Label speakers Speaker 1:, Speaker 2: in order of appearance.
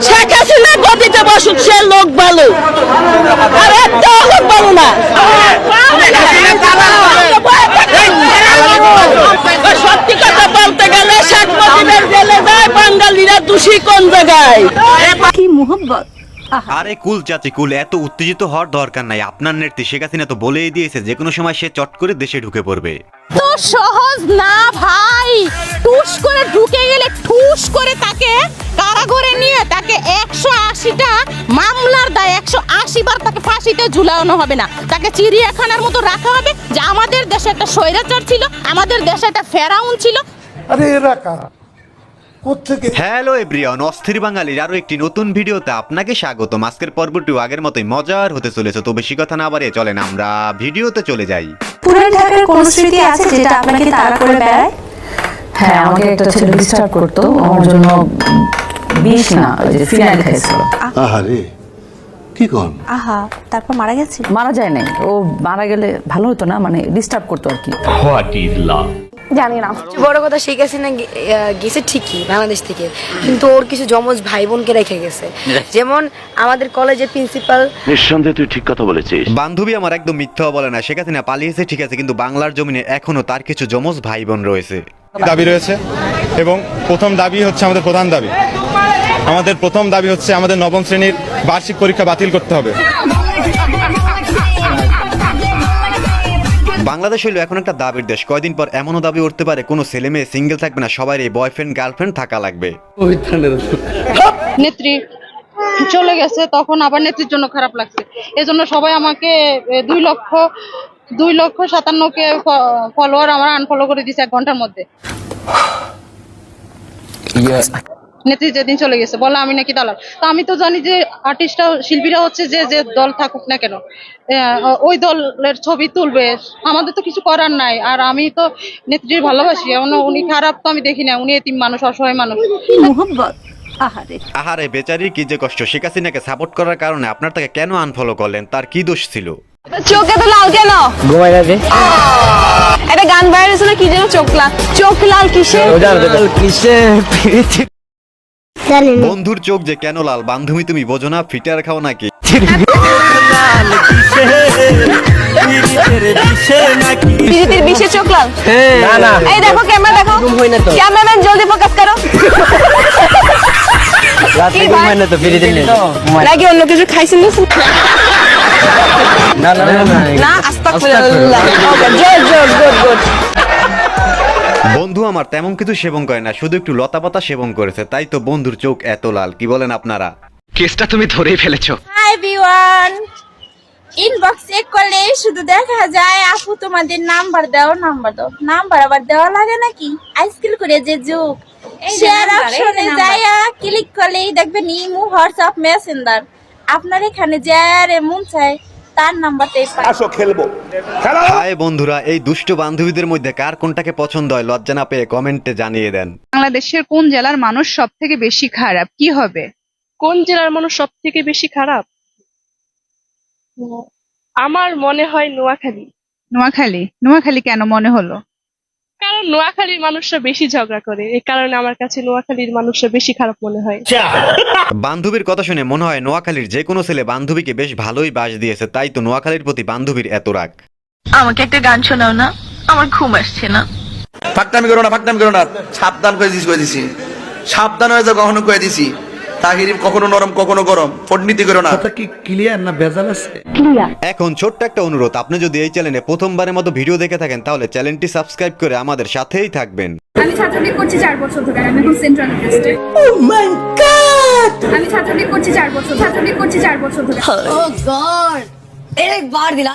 Speaker 1: শেখ হাসিনা গদিতে বসুক, সে লোক ভালো, আর একটা লোক ভালো না। সত্যি কথা বলতে গেলে শেখ মুজিবের জেলে যায় বাঙালিরা, দোষী কোন জায়গায়?
Speaker 2: কি মোহব্বত।
Speaker 3: আরে কুল চাচি কুল, এত উত্তেজিত হওয়ার দরকার নাই। আপনার নেত্রী শেখ হাসিনা তো বলেই দিয়েছে যে কোনো সময় সে চট করে দেশে ঢুকে পড়বে।
Speaker 2: তো সহজ না ভাই, টুস করে ঢুকে গেলে ঠুস করে তাকে কারাগারে নিয়ে তাকে 180টা মামলার দায় 180 বার তাকে ফাঁসিতে ঝুলানো হবে না, তাকে চিড়িয়াখানার মতো রাখা হবে যে আমাদের দেশে একটা স্বৈরাচার ছিল, আমাদের দেশে একটা ফেরাউন ছিল।
Speaker 4: আরে এরা কারা? কোত্থেকে?
Speaker 3: হ্যালো এভরিওয়ান, অস্থির বাঙালির আরো একটি নতুন ভিডিওতে আপনাকে স্বাগতম। আজকের পর্বটিও আগের মতোই মজার হতে চলেছে, তো বেশি কথা না বাড়িয়ে চলেন আমরা ভিডিওতে চলে যাই।
Speaker 5: পুরান ঢাকার কোন স্মৃতি আছে যেটা আপনাকে তাড়া করে বেড়ায়?
Speaker 6: হ্যাঁ, আমাকে একটা ছেলে ডিস্টার্ব করতো, আমার জন্য বিষ না ওই যে ফিনাইল খাইছিল।
Speaker 4: আহারে কি কোন?
Speaker 5: আহা, তারপর মারা গেছে?
Speaker 6: মারা যায় নাই, ও মারা গেলে ভালো হতো না, মানে ডিস্টার্ব করতো আর কি।
Speaker 5: জানি না।
Speaker 7: বড় কথা, শেখ হাসিনা গেছে ঠিকই বাংলাদেশ থেকে, কিন্তু ওর কিছু যমজ ভাই বোনকে রেখে গেছে। যেমন আমাদের কলেজের প্রিন্সিপাল।
Speaker 8: নিঃসন্দেহে তুই ঠিক কথা বলেছিস।
Speaker 3: বান্ধবী আমার একদম মিথ্যা বলে না। শেখ হাসিনা পালিয়েছে ঠিক আছে, কিন্তু বাংলার জমিনে এখনো তার কিছু যমজ ভাই বোন রয়েছে।
Speaker 9: দাবি রয়েছে এবং প্রথম দাবি হচ্ছে আমাদের প্রধান দাবি। আমাদের প্রথম দাবি হচ্ছে আমাদের নবম শ্রেণীর বার্ষিক পরীক্ষা বাতিল করতে হবে।
Speaker 3: বাংলাদেশ হইলো এখন একটা দাবির দেশ। কয়দিন পর এমনও দাবি উঠতে পারে কোনো ছেলে মেয়ে সিঙ্গেল থাকবে না, সবাই এই বয়ফ্রেন্ড গার্লফ্রেন্ড থাকা লাগবে।
Speaker 2: নেত্রী চলে গেছে, তখন আবার নেত্রীর জন্য খারাপ লাগছে। এজন্য সবাই আমাকে 2,57,000 ফলোয়ার আমার আনফলো করে দিয়েছে 1 ঘন্টার মধ্যে। নেত্রী যেদিন চলে গেছে বলে আমি নাকি দালাল। তো আমি তো জানি যে আর্টিস্টরা, শিল্পীরা হচ্ছে যে দল থাকুক না কেন ওই দলের ছবি তুলবে, আমাদের তো কিছু করার নাই। আর আমি তো নেত্রীর ভালোবাসি, উনি খারাপ তো আমি দেখি না, উনি এতিম মানুষ, অসহায় মানুষ।
Speaker 5: কি মোহব্বত।
Speaker 3: আহারে বেচারির কি যে কষ্ট। শেখ হাসিনাকে সাপোর্ট করার কারণে আপনার তাকে কেন আনফলো করলেন? তার কি দোষ ছিল?
Speaker 1: চোখে তো লাল কেন?
Speaker 10: ঘুমাই রাখে
Speaker 1: একটা গান বাইরে হয়েছে না, কি যেন চোখ লাল কিসে?
Speaker 3: বন্ধুর চোখ যে কেন লাল, বান্ধবী তুমি বোঝো না? ফিটার খাও নাকি?
Speaker 1: বিজেপির বিষে চোখ লাল?
Speaker 10: না না,
Speaker 1: এই দেখো ক্যামেরা, দেখো ক্যামেরাম্যান, জলদি ফোকাস করো।
Speaker 10: রাতে ঘুমাই না তো ফিরে দিন
Speaker 1: নাকি অন্য কিছু খাইছেন?
Speaker 10: না না না
Speaker 1: না, আস্তাগফিরুল্লাহ। ওকে, গুড।
Speaker 3: বন্ধু আমার তেমন কিছু সেবন করে না, শুধু একটু লতাপাতা সেবন করেছে, তাই তো বন্ধুর চোখ এত লাল। কি বলেন আপনারা?
Speaker 8: কেসটা তুমি ধরেই ফেলেছো।
Speaker 2: হাই এভরিওয়ান, ইনবক্স চেক করলে শুধু দেখা যায় আপু তোমাদের নাম্বার দাও, নাম্বার আবার দেওয়া লাগে নাকি? আইসক্রিম করে যে যুগ, শেয়ার অপশনে যায়া ক্লিক করলেই দেখবেন ইমো, হোয়াটসঅ্যাপ, মেসেঞ্জার। আপনার এখানে যারে মন চায় তার নাম্বারটাই পাই।
Speaker 4: আসো খেলবো।
Speaker 3: হাই বন্ধুরা, এই দুষ্ট বান্ধবীদের মধ্যে কার কোনটাকে পছন্দ হয় লজ্জা না পেয়ে কমেন্টে জানিয়ে দেন।
Speaker 11: বাংলাদেশের কোন জেলার মানুষ সব থেকে বেশি খারাপ? কি হবে?
Speaker 12: কোন জেলার মানুষ সব থেকে বেশি খারাপ? আমার মনে হয় নোয়াখালী।
Speaker 11: নোয়াখালী কেন মনে হলো?
Speaker 12: কারণ নোয়াখালীর মানুষরা বেশি ঝগড়া করে, এই কারণে আমার কাছে নোয়াখালীর মানুষরা বেশি খারাপ মনে হয়।
Speaker 3: বান্ধবীর কথা শুনে মনে হয় নোয়াখালীর যে কোনো ছেলে বান্ধবীকে বেশ ভালোই বাস দিয়েছে, তাই তো নোয়াখালীর প্রতি বান্ধবীর এত রাগ।
Speaker 1: আমাকে একটা গান শোনাও না, আমার ঘুম আসছে না।
Speaker 10: ফাকনামি করো না, সাবধান করে দিছি, সাবধান হয়ে যাও, কখনো কয়ে দিছি। তাহিরি কখনো নরম কখনো গরম, ফটনীতি করো না।
Speaker 4: কথা কি ক্লিয়ার না ভেজাল আছে?
Speaker 3: এখন ছোট্ট একটা অনুরোধ, আপনি যদি এই চ্যানেলে প্রথমবারের মতো ভিডিও দেখে থাকেন তাহলে চ্যানেলটি সাবস্ক্রাইব করে আমাদের সাথেই থাকবেন।
Speaker 11: আমি ছাত্রলীগ করছি 4 বছর ধরে, আমি এখন সেন্ট্রাল ইউনিভার্সিটি।
Speaker 1: ও মাই গড,
Speaker 11: আমি ছাত্রলীগ করছি 4 বছর ধরে।
Speaker 1: ও গড, এর একবার দিলা।